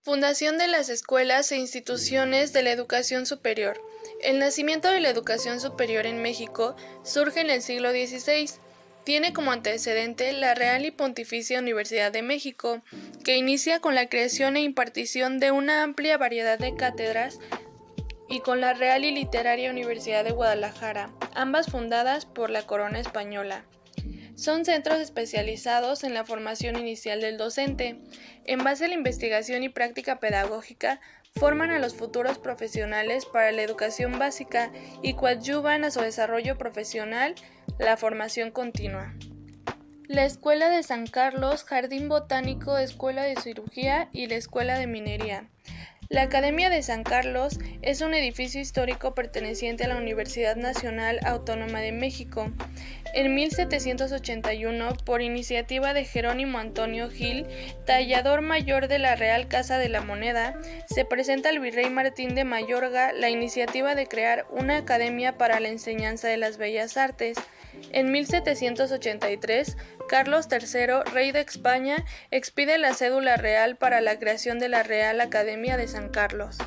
Fundación de las escuelas e instituciones de la educación superior. El nacimiento de la educación superior en México surge en el siglo XVI. Tiene como antecedente la Real y Pontificia Universidad de México, que inicia con la creación e impartición de una amplia variedad de cátedras y con la Real y Literaria Universidad de Guadalajara, ambas fundadas por la corona española. Son centros especializados en la formación inicial del docente. En base a la investigación y práctica pedagógica, forman a los futuros profesionales para la educación básica y coadyuvan a su desarrollo profesional, la formación continua. La Escuela de San Carlos, Jardín Botánico, Escuela de Cirugía y la Escuela de Minería. La Academia de San Carlos es un edificio histórico perteneciente a la Universidad Nacional Autónoma de México. En 1781, por iniciativa de Jerónimo Antonio Gil, tallador mayor de la Real Casa de la Moneda, se presenta al virrey Martín de Mayorga la iniciativa de crear una academia para la enseñanza de las bellas artes. En 1783, Carlos III, rey de España, expide la cédula real para la creación de la Real Academia de San Carlos.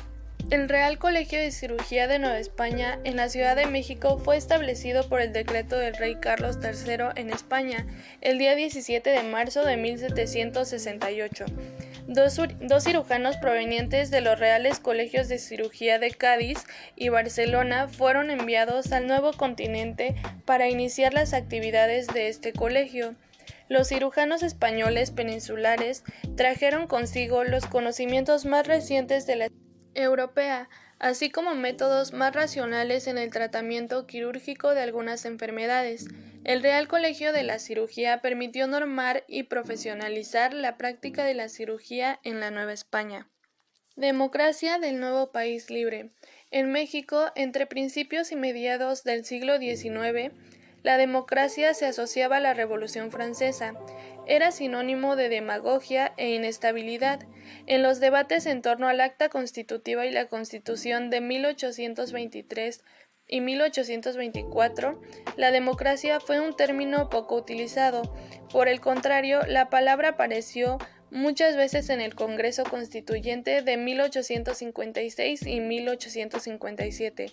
El Real Colegio de Cirugía de Nueva España en la Ciudad de México fue establecido por el decreto del rey Carlos III en España el día 17 de marzo de 1768. Dos cirujanos provenientes de los Reales Colegios de Cirugía de Cádiz y Barcelona fueron enviados al nuevo continente para iniciar las actividades de este colegio. Los cirujanos españoles peninsulares trajeron consigo los conocimientos más recientes de la europea, así como métodos más racionales en el tratamiento quirúrgico de algunas enfermedades. El Real Colegio de la Cirugía permitió normar y profesionalizar la práctica de la cirugía en la Nueva España. Democracia del nuevo país libre. En México, entre principios y mediados del siglo XIX, la democracia se asociaba a la Revolución Francesa. Era sinónimo de demagogia e inestabilidad. En los debates en torno al Acta Constitutiva y la Constitución de 1823 y 1824, la democracia fue un término poco utilizado. Por el contrario, la palabra apareció muchas veces en el Congreso Constituyente de 1856 y 1857.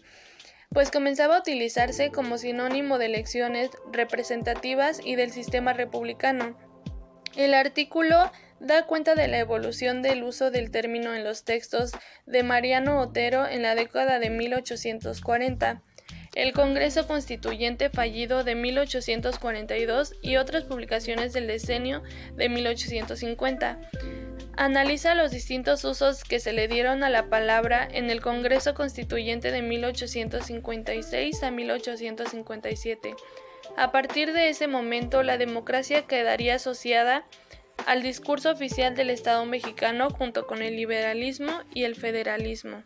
Pues comenzaba a utilizarse como sinónimo de elecciones representativas y del sistema republicano. El artículo da cuenta de la evolución del uso del término en los textos de Mariano Otero en la década de 1840, el Congreso Constituyente fallido de 1842 y otras publicaciones del decenio de 1850. Analiza los distintos usos que se le dieron a la palabra en el Congreso Constituyente de 1856 a 1857. A partir de ese momento, la democracia quedaría asociada al discurso oficial del Estado mexicano junto con el liberalismo y el federalismo.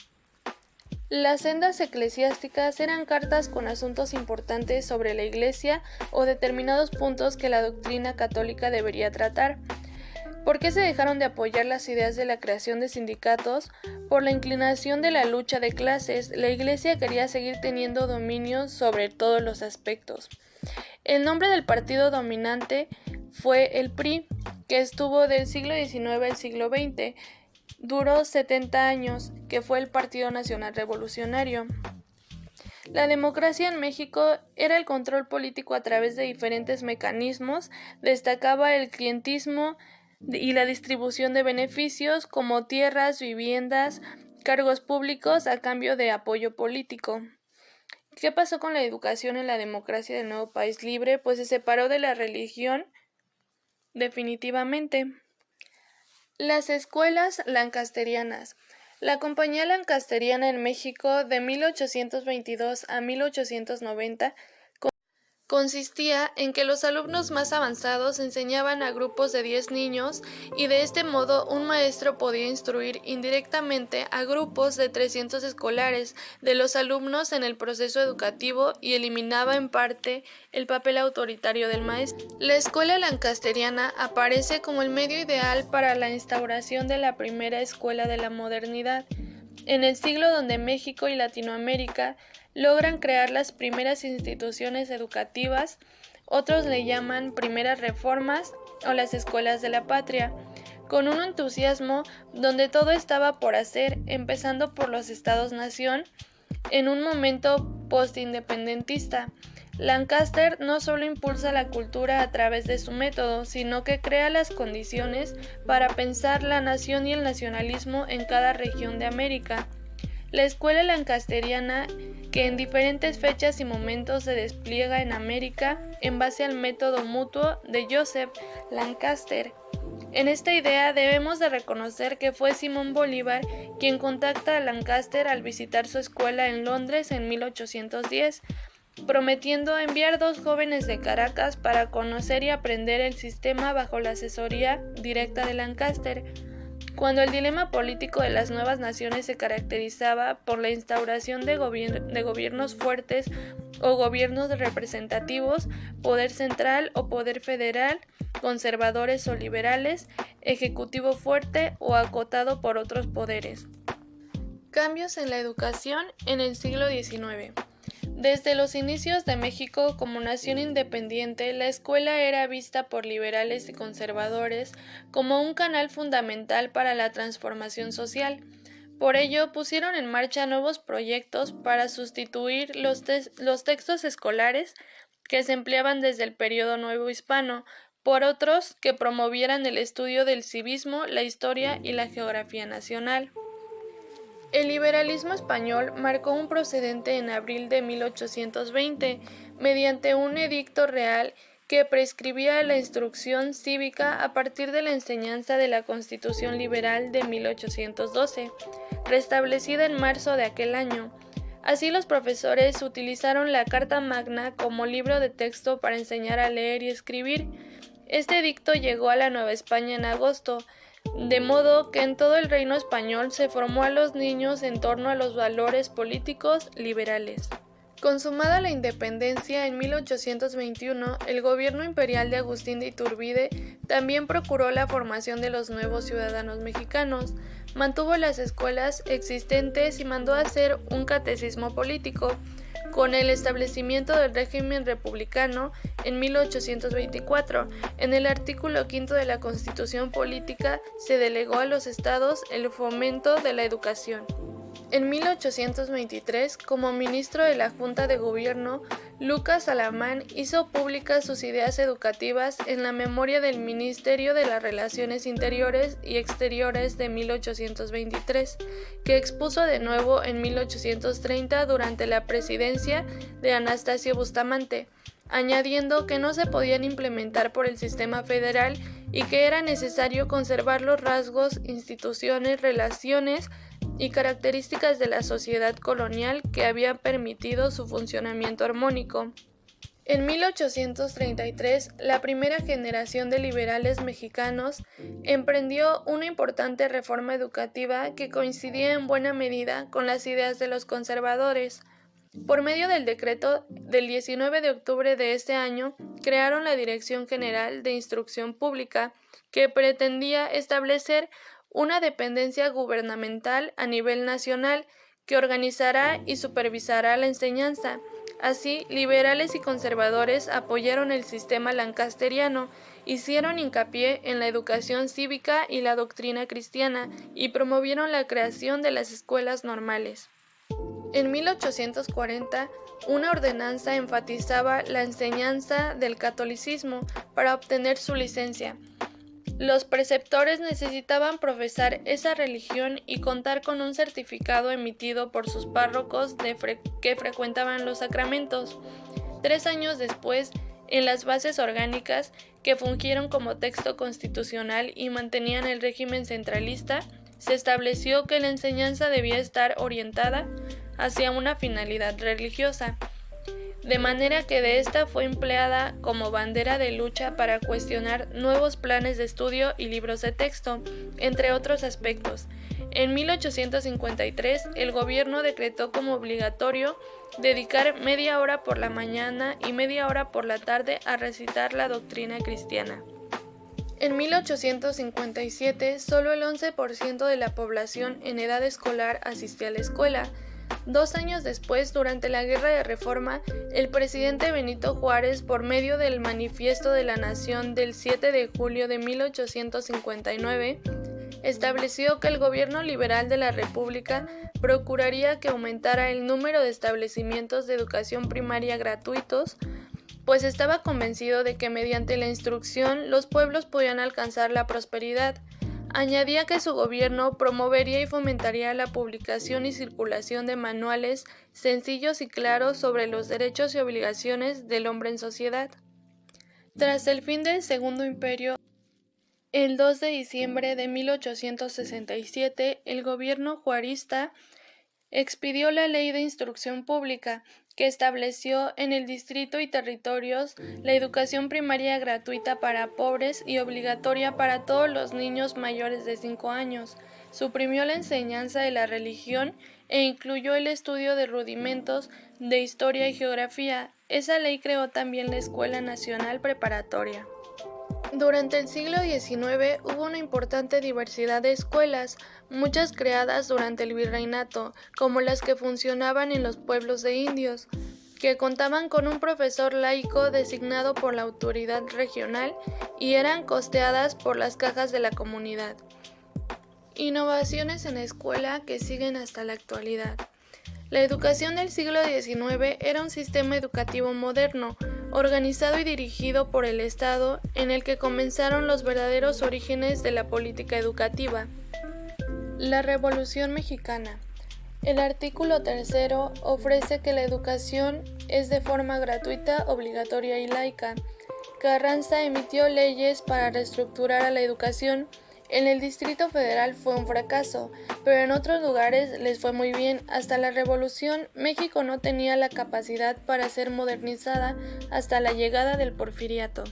Las sendas eclesiásticas eran cartas con asuntos importantes sobre la Iglesia o determinados puntos que la doctrina católica debería tratar. ¿Por qué se dejaron de apoyar las ideas de la creación de sindicatos? Por la inclinación de la lucha de clases, la Iglesia quería seguir teniendo dominio sobre todos los aspectos. El nombre del partido dominante fue el PRI, que estuvo del siglo XIX al siglo XX. Duró 70 años, que fue el Partido Nacional Revolucionario. La democracia en México era el control político a través de diferentes mecanismos. Destacaba el clientismo y la distribución de beneficios como tierras, viviendas, cargos públicos a cambio de apoyo político. ¿Qué pasó con la educación en la democracia del nuevo país libre? Pues se separó de la religión definitivamente. Las escuelas lancasterianas. La Compañía Lancasteriana en México de 1822 a 1890 consistía en que los alumnos más avanzados enseñaban a grupos de 10 niños y de este modo un maestro podía instruir indirectamente a grupos de 300 escolares de los alumnos en el proceso educativo y eliminaba en parte el papel autoritario del maestro. La escuela lancasteriana aparece como el medio ideal para la instauración de la primera escuela de la modernidad, en el siglo donde México y Latinoamérica logran crear las primeras instituciones educativas. Otros le llaman primeras reformas o las escuelas de la patria. con un entusiasmo donde todo estaba por hacer, empezando por los estados-nación, en un momento postindependentista. Lancaster no solo impulsa la cultura a través de su método, sino que crea las condiciones para pensar la nación y el nacionalismo en cada región de América. La escuela lancasteriana, que en diferentes fechas y momentos se despliega en América en base al método mutuo de Joseph Lancaster. En esta idea debemos de reconocer que fue Simón Bolívar quien contacta a Lancaster al visitar su escuela en Londres en 1810, prometiendo enviar 2 jóvenes de Caracas para conocer y aprender el sistema bajo la asesoría directa de Lancaster. Cuando el dilema político de las nuevas naciones se caracterizaba por la instauración de gobiernos fuertes o gobiernos representativos, poder central o poder federal, conservadores o liberales, ejecutivo fuerte o acotado por otros poderes. Cambios en la educación en el siglo XIX. Desde los inicios de México como nación independiente, la escuela era vista por liberales y conservadores como un canal fundamental para la transformación social. Por ello, pusieron en marcha nuevos proyectos para sustituir los textos escolares que se empleaban desde el periodo nuevo hispano por otros que promovieran el estudio del civismo, la historia y la geografía nacional. El liberalismo español marcó un precedente en abril de 1820, mediante un edicto real que prescribía la instrucción cívica a partir de la enseñanza de la Constitución Liberal de 1812, restablecida en marzo de aquel año. Así los profesores utilizaron la Carta Magna como libro de texto para enseñar a leer y escribir. Este edicto llegó a la Nueva España en agosto, de modo que en todo el reino español se formó a los niños en torno a los valores políticos liberales. Consumada la independencia en 1821, el gobierno imperial de Agustín de Iturbide también procuró la formación de los nuevos ciudadanos mexicanos, mantuvo las escuelas existentes y mandó hacer un catecismo político. Con el establecimiento del régimen republicano en 1824, en el artículo 5 de la Constitución Política se delegó a los estados el fomento de la educación. En 1823, como ministro de la Junta de Gobierno, Lucas Alamán hizo públicas sus ideas educativas en la memoria del Ministerio de las Relaciones Interiores y Exteriores de 1823, que expuso de nuevo en 1830 durante la presidencia de Anastasio Bustamante, añadiendo que no se podían implementar por el sistema federal y que era necesario conservar los rasgos, instituciones, relaciones y características de la sociedad colonial que habían permitido su funcionamiento armónico. En 1833, la primera generación de liberales mexicanos emprendió una importante reforma educativa que coincidía en buena medida con las ideas de los conservadores. Por medio del decreto del 19 de octubre de este año, crearon la Dirección General de Instrucción Pública, que pretendía establecer una dependencia gubernamental a nivel nacional que organizará y supervisará la enseñanza. Así, liberales y conservadores apoyaron el sistema lancasteriano, hicieron hincapié en la educación cívica y la doctrina cristiana y promovieron la creación de las escuelas normales. En 1840, una ordenanza enfatizaba la enseñanza del catolicismo para obtener su licencia. Los preceptores necesitaban profesar esa religión y contar con un certificado emitido por sus párrocos que frecuentaban los sacramentos. 3 años después, en las bases orgánicas, que fungieron como texto constitucional y mantenían el régimen centralista, se estableció que la enseñanza debía estar orientada hacia una finalidad religiosa, de manera que de esta fue empleada como bandera de lucha para cuestionar nuevos planes de estudio y libros de texto, entre otros aspectos. En 1853, el gobierno decretó como obligatorio dedicar media hora por la mañana y media hora por la tarde a recitar la doctrina cristiana. En 1857, solo el 11% de la población en edad escolar asistía a la escuela. 2 años después, durante la Guerra de Reforma, el presidente Benito Juárez, por medio del Manifiesto de la Nación del 7 de julio de 1859, estableció que el gobierno liberal de la República procuraría que aumentara el número de establecimientos de educación primaria gratuitos, pues estaba convencido de que mediante la instrucción los pueblos podían alcanzar la prosperidad. Añadía que su gobierno promovería y fomentaría la publicación y circulación de manuales sencillos y claros sobre los derechos y obligaciones del hombre en sociedad. Tras el fin del Segundo Imperio, el 2 de diciembre de 1867, el gobierno juarista expidió la Ley de Instrucción Pública, que estableció en el distrito y territorios la educación primaria gratuita para pobres y obligatoria para todos los niños mayores de 5 años. Suprimió la enseñanza de la religión e incluyó el estudio de rudimentos de historia y geografía. Esa ley creó también la Escuela Nacional Preparatoria. Durante el siglo XIX hubo una importante diversidad de escuelas, muchas creadas durante el virreinato, como las que funcionaban en los pueblos de indios, que contaban con un profesor laico designado por la autoridad regional y eran costeadas por las cajas de la comunidad. Innovaciones en la escuela que siguen hasta la actualidad. La educación del siglo XIX era un sistema educativo moderno, organizado y dirigido por el Estado, en el que comenzaron los verdaderos orígenes de la política educativa. La Revolución Mexicana. El artículo 3 ofrece que la educación es de forma gratuita, obligatoria y laica. Carranza emitió leyes para reestructurar a la educación. En el Distrito Federal fue un fracaso, pero en otros lugares les fue muy bien. Hasta la Revolución, México no tenía la capacidad para ser modernizada hasta la llegada del Porfiriato.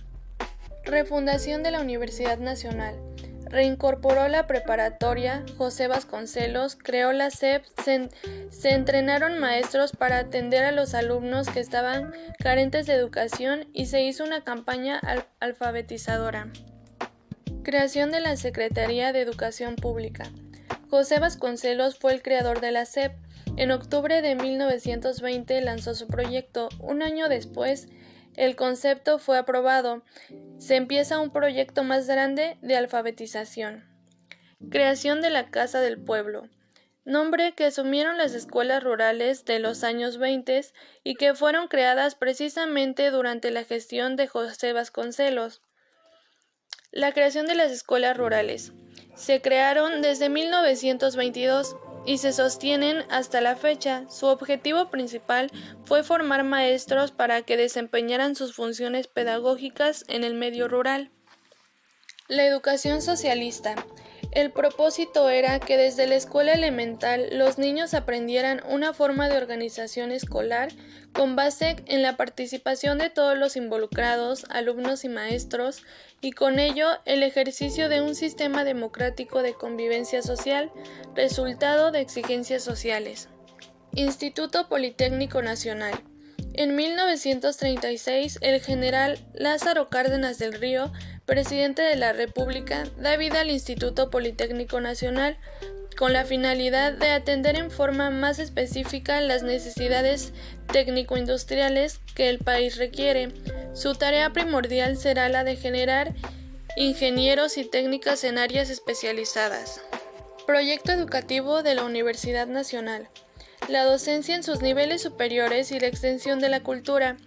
Refundación de la Universidad Nacional. Reincorporó la preparatoria, José Vasconcelos creó la SEP, se entrenaron maestros para atender a los alumnos que estaban carentes de educación y se hizo una campaña alfabetizadora. Creación de la Secretaría de Educación Pública. José Vasconcelos fue el creador de la SEP. En octubre de 1920 lanzó su proyecto. Un año después, el concepto fue aprobado. Se empieza un proyecto más grande de alfabetización. Creación de la Casa del Pueblo. Nombre que asumieron las escuelas rurales de los años 20 y que fueron creadas precisamente durante la gestión de José Vasconcelos. La creación de las escuelas rurales. Se crearon desde 1922 y se sostienen hasta la fecha. Su objetivo principal fue formar maestros para que desempeñaran sus funciones pedagógicas en el medio rural. La educación socialista. El propósito era que desde la escuela elemental los niños aprendieran una forma de organización escolar con base en la participación de todos los involucrados, alumnos y maestros, y con ello el ejercicio de un sistema democrático de convivencia social, resultado de exigencias sociales. Instituto Politécnico Nacional. En 1936, el general Lázaro Cárdenas del Río, presidente de la República, da vida al Instituto Politécnico Nacional con la finalidad de atender en forma más específica las necesidades técnico-industriales que el país requiere. Su tarea primordial será la de generar ingenieros y técnicas en áreas especializadas. Proyecto educativo de la Universidad Nacional. La docencia en sus niveles superiores y la extensión de la cultura.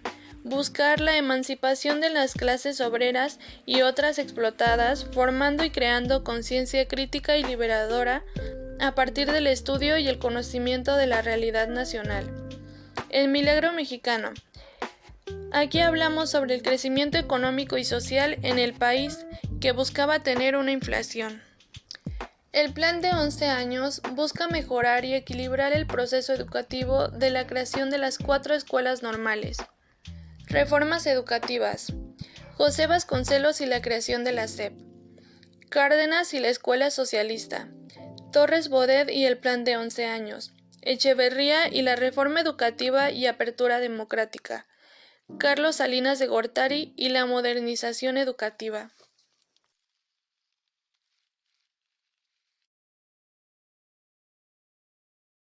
Buscar la emancipación de las clases obreras y otras explotadas, formando y creando conciencia crítica y liberadora a partir del estudio y el conocimiento de la realidad nacional. El milagro mexicano. Aquí hablamos sobre el crecimiento económico y social en el país que buscaba tener una inflación. El plan de 11 años busca mejorar y equilibrar el proceso educativo de la creación de las 4 escuelas normales. Reformas educativas. José Vasconcelos y la creación de la SEP. Cárdenas y la escuela socialista. Torres Bodet y el plan de 11 años. Echeverría y la reforma educativa y apertura democrática. Carlos Salinas de Gortari y la modernización educativa.